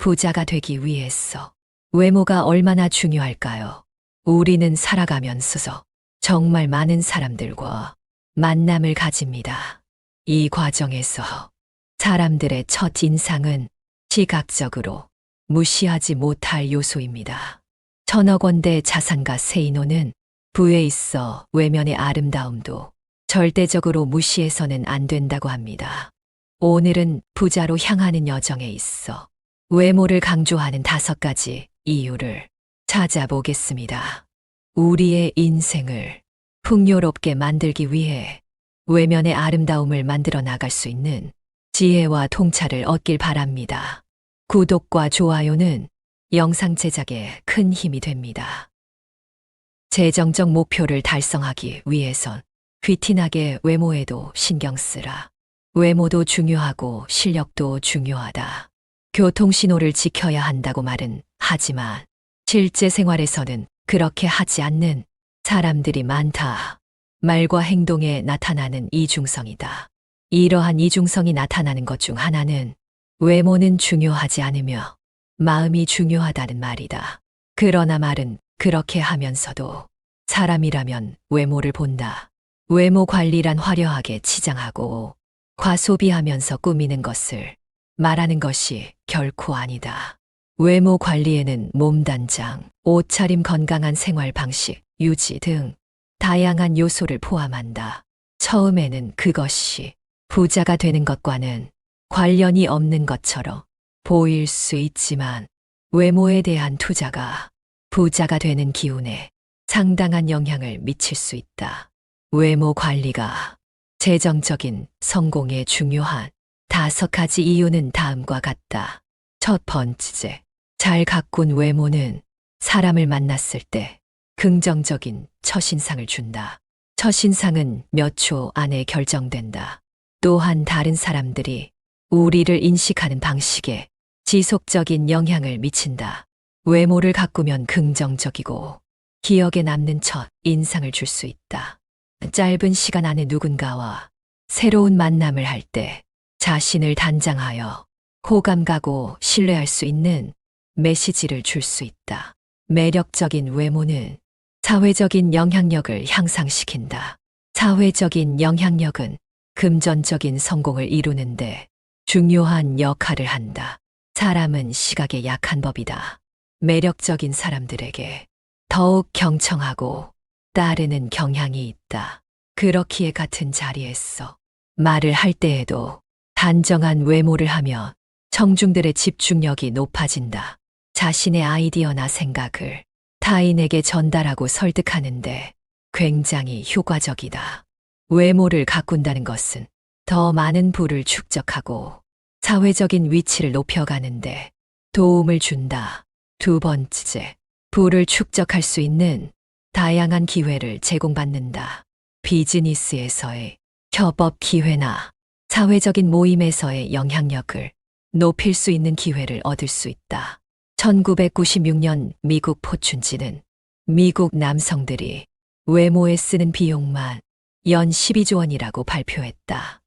부자가 되기 위해서 외모가 얼마나 중요할까요? 우리는 살아가면서 정말 많은 사람들과 만남을 가집니다. 이 과정에서 사람들의 첫 인상은 시각적으로 무시하지 못할 요소입니다. 1,000억 원대 자산가 세이노는 부에 있어 외면의 아름다움도 절대적으로 무시해서는 안 된다고 합니다. 오늘은 부자로 향하는 여정에 있어 외모를 강조하는 5가지 이유를 찾아보겠습니다. 우리의 인생을 풍요롭게 만들기 위해 외면의 아름다움을 만들어 나갈 수 있는 지혜와 통찰을 얻길 바랍니다. 구독과 좋아요는 영상 제작에 큰 힘이 됩니다. 재정적 목표를 달성하기 위해선 귀티나게 외모에도 신경 쓰라. 외모도 중요하고 실력도 중요하다. 교통신호를 지켜야 한다고 말은 하지만 실제 생활에서는 그렇게 하지 않는 사람들이 많다. 말과 행동에 나타나는 이중성이다. 이러한 이중성이 나타나는 것 중 하나는 외모는 중요하지 않으며 마음이 중요하다는 말이다. 그러나 말은 그렇게 하면서도 사람이라면 외모를 본다. 외모 관리란 화려하게 치장하고 과소비하면서 꾸미는 것을 말하는 것이 결코 아니다. 외모 관리에는 몸단장, 옷차림, 건강한 생활 방식, 유지 등 다양한 요소를 포함한다. 처음에는 그것이 부자가 되는 것과는 관련이 없는 것처럼 보일 수 있지만 외모에 대한 투자가 부자가 되는 기운에 상당한 영향을 미칠 수 있다. 외모 관리가 재정적인 성공에 중요한 5가지 이유는 다음과 같다. 첫 번째, 잘 가꾼 외모는 사람을 만났을 때 긍정적인 첫인상을 준다. 첫인상은 몇 초 안에 결정된다. 또한 다른 사람들이 우리를 인식하는 방식에 지속적인 영향을 미친다. 외모를 가꾸면 긍정적이고 기억에 남는 첫 인상을 줄 수 있다. 짧은 시간 안에 누군가와 새로운 만남을 할 때 자신을 단장하여 호감 가고 신뢰할 수 있는 메시지를 줄 수 있다. 매력적인 외모는 사회적인 영향력을 향상시킨다. 사회적인 영향력은 금전적인 성공을 이루는데 중요한 역할을 한다. 사람은 시각에 약한 법이다. 매력적인 사람들에게 더욱 경청하고 따르는 경향이 있다. 그렇기에 같은 자리에서 말을 할 때에도 단정한 외모를 하면 청중들의 집중력이 높아진다. 자신의 아이디어나 생각을 타인에게 전달하고 설득하는데 굉장히 효과적이다. 외모를 가꾼다는 것은 더 많은 부를 축적하고 사회적인 위치를 높여가는데 도움을 준다. 두 번째, 부를 축적할 수 있는 다양한 기회를 제공받는다. 비즈니스에서의 협업 기회나 사회적인 모임에서의 영향력을 높일 수 있는 기회를 얻을 수 있다. 1996년 미국 포춘지는 미국 남성들이 외모에 쓰는 비용만 연 12조 원이라고 발표했다.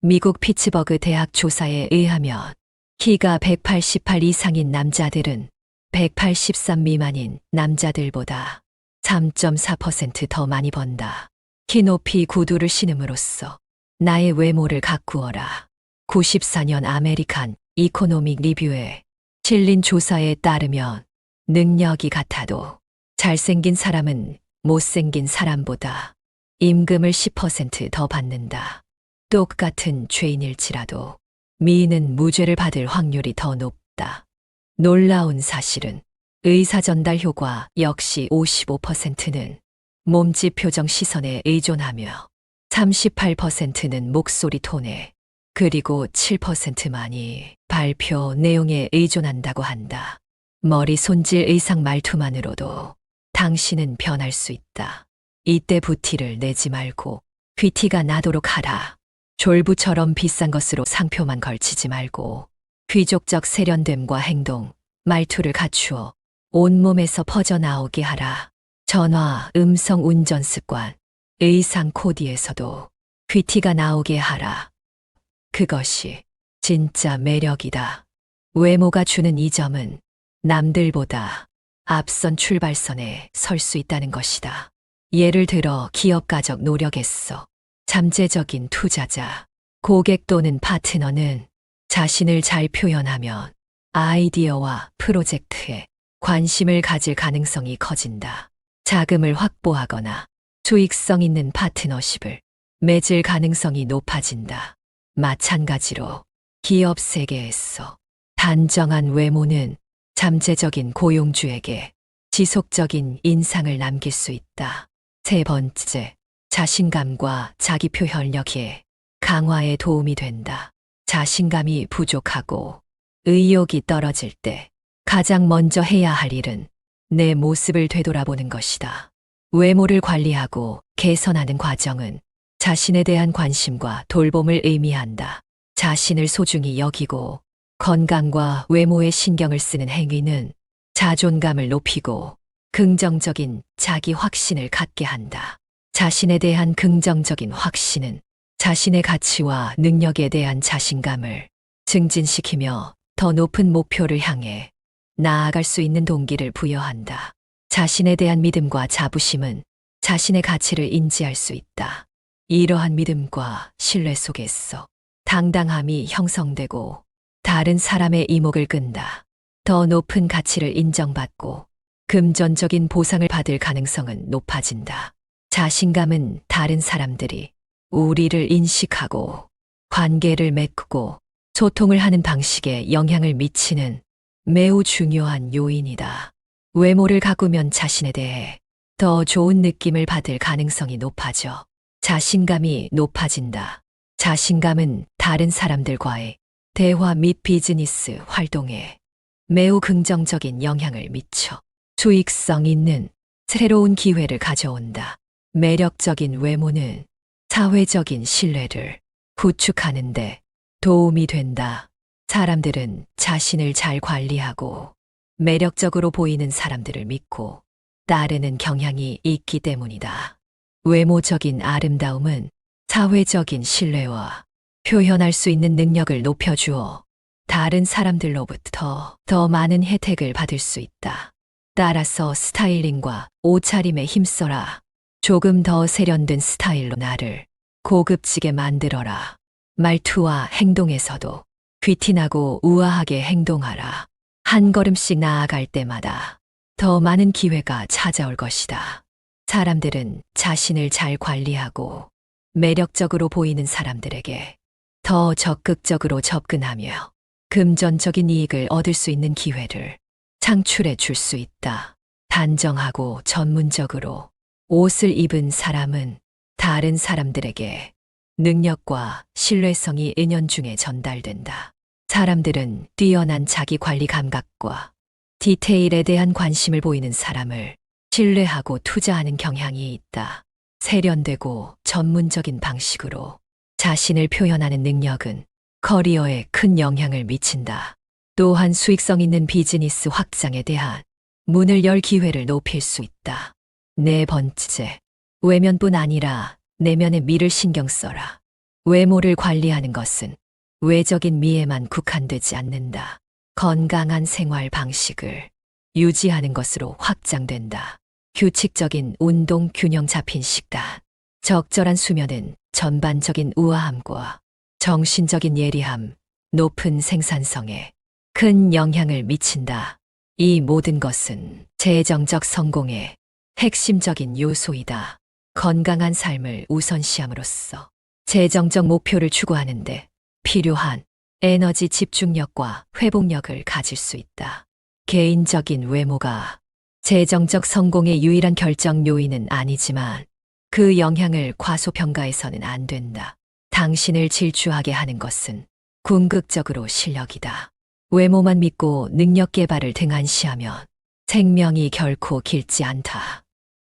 미국 피츠버그 대학 조사에 의하면 키가 188 이상인 남자들은 183 미만인 남자들보다 3.4% 더 많이 번다. 키 높이 구두를 신음으로써 나의 외모를 가꾸어라. 94년 아메리칸 이코노믹 리뷰에 실린 조사에 따르면 능력이 같아도 잘생긴 사람은 못생긴 사람보다 임금을 10% 더 받는다. 똑같은 죄인일지라도 미인은 무죄를 받을 확률이 더 높다. 놀라운 사실은 의사 전달 효과 역시 55%는 몸집 표정 시선에 의존하며 38%는 목소리 톤에 그리고 7%만이 발표 내용에 의존한다고 한다. 머리 손질 의상 말투만으로도 당신은 변할 수 있다. 이때 부티를 내지 말고 귀티가 나도록 하라. 졸부처럼 비싼 것으로 상표만 걸치지 말고 귀족적 세련됨과 행동, 말투를 갖추어 온몸에서 퍼져나오게 하라. 전화, 음성 운전 습관, 의상 코디에서도 귀티가 나오게 하라. 그것이 진짜 매력이다. 외모가 주는 이 점은 남들보다 앞선 출발선에 설 수 있다는 것이다. 예를 들어 기업가적 노력에서 잠재적인 투자자, 고객 또는 파트너는 자신을 잘 표현하면 아이디어와 프로젝트에 관심을 가질 가능성이 커진다. 자금을 확보하거나 수익성 있는 파트너십을 맺을 가능성이 높아진다. 마찬가지로 기업 세계에서 단정한 외모는 잠재적인 고용주에게 지속적인 인상을 남길 수 있다. 세 번째, 자신감과 자기 표현력의 강화에 도움이 된다. 자신감이 부족하고 의욕이 떨어질 때 가장 먼저 해야 할 일은 내 모습을 되돌아보는 것이다. 외모를 관리하고 개선하는 과정은 자신에 대한 관심과 돌봄을 의미한다. 자신을 소중히 여기고 건강과 외모에 신경을 쓰는 행위는 자존감을 높이고 긍정적인 자기 확신을 갖게 한다. 자신에 대한 긍정적인 확신은 자신의 가치와 능력에 대한 자신감을 증진시키며 더 높은 목표를 향해 나아갈 수 있는 동기를 부여한다. 자신에 대한 믿음과 자부심은 자신의 가치를 인지할 수 있다. 이러한 믿음과 신뢰 속에서 당당함이 형성되고 다른 사람의 이목을 끈다. 더 높은 가치를 인정받고 금전적인 보상을 받을 가능성은 높아진다. 자신감은 다른 사람들이 우리를 인식하고 관계를 맺고 소통을 하는 방식에 영향을 미치는 매우 중요한 요인이다. 외모를 가꾸면 자신에 대해 더 좋은 느낌을 받을 가능성이 높아져 자신감이 높아진다. 자신감은 다른 사람들과의 대화 및 비즈니스 활동에 매우 긍정적인 영향을 미쳐 수익성 있는 새로운 기회를 가져온다. 매력적인 외모는 사회적인 신뢰를 구축하는데 도움이 된다. 사람들은 자신을 잘 관리하고 매력적으로 보이는 사람들을 믿고 따르는 경향이 있기 때문이다. 외모적인 아름다움은 사회적인 신뢰와 표현할 수 있는 능력을 높여주어 다른 사람들로부터 더 많은 혜택을 받을 수 있다. 따라서 스타일링과 옷차림에 힘써라. 조금 더 세련된 스타일로 나를 고급지게 만들어라. 말투와 행동에서도 귀티나고 우아하게 행동하라. 한 걸음씩 나아갈 때마다 더 많은 기회가 찾아올 것이다. 사람들은 자신을 잘 관리하고 매력적으로 보이는 사람들에게 더 적극적으로 접근하며 금전적인 이익을 얻을 수 있는 기회를 창출해 줄 수 있다. 단정하고 전문적으로 옷을 입은 사람은 다른 사람들에게 능력과 신뢰성이 은연중에 전달된다. 사람들은 뛰어난 자기 관리 감각과 디테일에 대한 관심을 보이는 사람을 신뢰하고 투자하는 경향이 있다. 세련되고 전문적인 방식으로 자신을 표현하는 능력은 커리어에 큰 영향을 미친다. 또한 수익성 있는 비즈니스 확장에 대한 문을 열 기회를 높일 수 있다. 네 번째, 외면뿐 아니라 내면의 미를 신경 써라. 외모를 관리하는 것은 외적인 미에만 국한되지 않는다. 건강한 생활 방식을 유지하는 것으로 확장된다. 규칙적인 운동, 균형 잡힌 식단, 적절한 수면은 전반적인 우아함과 정신적인 예리함, 높은 생산성에 큰 영향을 미친다. 이 모든 것은 재정적 성공의 핵심적인 요소이다. 건강한 삶을 우선시함으로써 재정적 목표를 추구하는데 필요한 에너지, 집중력과 회복력을 가질 수 있다. 개인적인 외모가 재정적 성공의 유일한 결정 요인은 아니지만 그 영향을 과소평가해서는 안 된다. 당신을 질주하게 하는 것은 궁극적으로 실력이다. 외모만 믿고 능력 개발을 등한시하면 생명이 결코 길지 않다.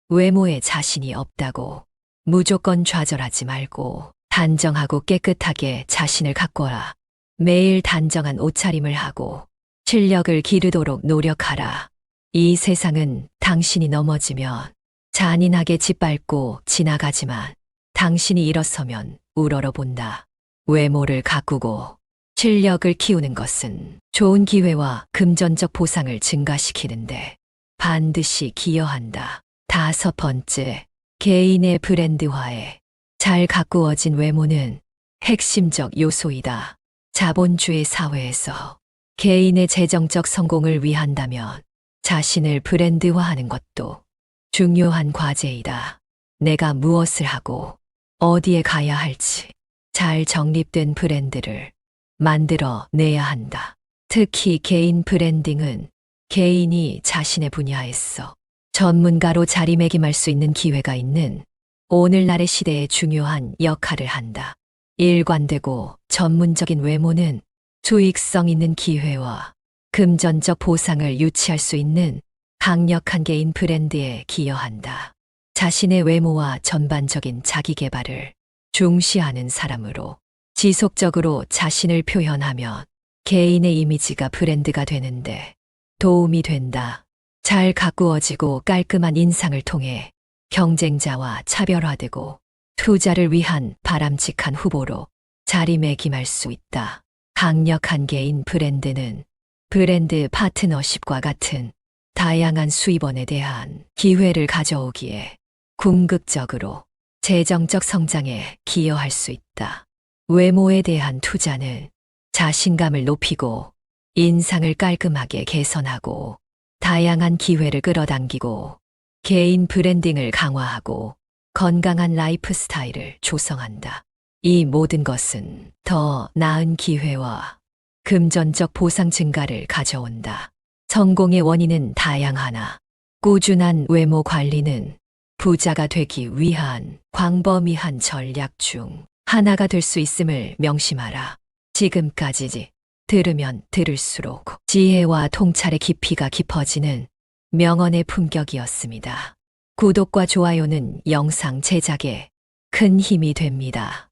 외모에 자신이 없다고 무조건 좌절하지 말고 단정하고 깨끗하게 자신을 가꿔라. 매일 단정한 옷차림을 하고 실력을 기르도록 노력하라. 이 세상은 당신이 넘어지면 잔인하게 짓밟고 지나가지만 당신이 일어서면 우러러본다. 외모를 가꾸고 실력을 키우는 것은 좋은 기회와 금전적 보상을 증가시키는데 반드시 기여한다. 5번째, 개인의 브랜드화에 잘 가꾸어진 외모는 핵심적 요소이다. 자본주의 사회에서 개인의 재정적 성공을 위한다면 자신을 브랜드화하는 것도 중요한 과제이다. 내가 무엇을 하고 어디에 가야 할지 잘 정립된 브랜드를 만들어 내야 한다. 특히 개인 브랜딩은 개인이 자신의 분야에서 전문가로 자리매김할 수 있는 기회가 있는 오늘날의 시대에 중요한 역할을 한다. 일관되고 전문적인 외모는 수익성 있는 기회와 금전적 보상을 유치할 수 있는 강력한 개인 브랜드에 기여한다. 자신의 외모와 전반적인 자기 개발을 중시하는 사람으로 지속적으로 자신을 표현하면 개인의 이미지가 브랜드가 되는데 도움이 된다. 잘 가꾸어지고 깔끔한 인상을 통해 경쟁자와 차별화되고 투자를 위한 바람직한 후보로 자리매김할 수 있다. 강력한 개인 브랜드는 브랜드 파트너십과 같은 다양한 수입원에 대한 기회를 가져오기에 궁극적으로 재정적 성장에 기여할 수 있다. 외모에 대한 투자는 자신감을 높이고 인상을 깔끔하게 개선하고 다양한 기회를 끌어당기고 개인 브랜딩을 강화하고 건강한 라이프 스타일을 조성한다. 이 모든 것은 더 나은 기회와 금전적 보상 증가를 가져온다. 성공의 원인은 다양하나 꾸준한 외모 관리는 부자가 되기 위한 광범위한 전략 중 하나가 될 수 있음을 명심하라. 지금까지 들으면 들을수록 지혜와 통찰의 깊이가 깊어지는 명언의 품격이었습니다. 구독과 좋아요는 영상 제작에 큰 힘이 됩니다.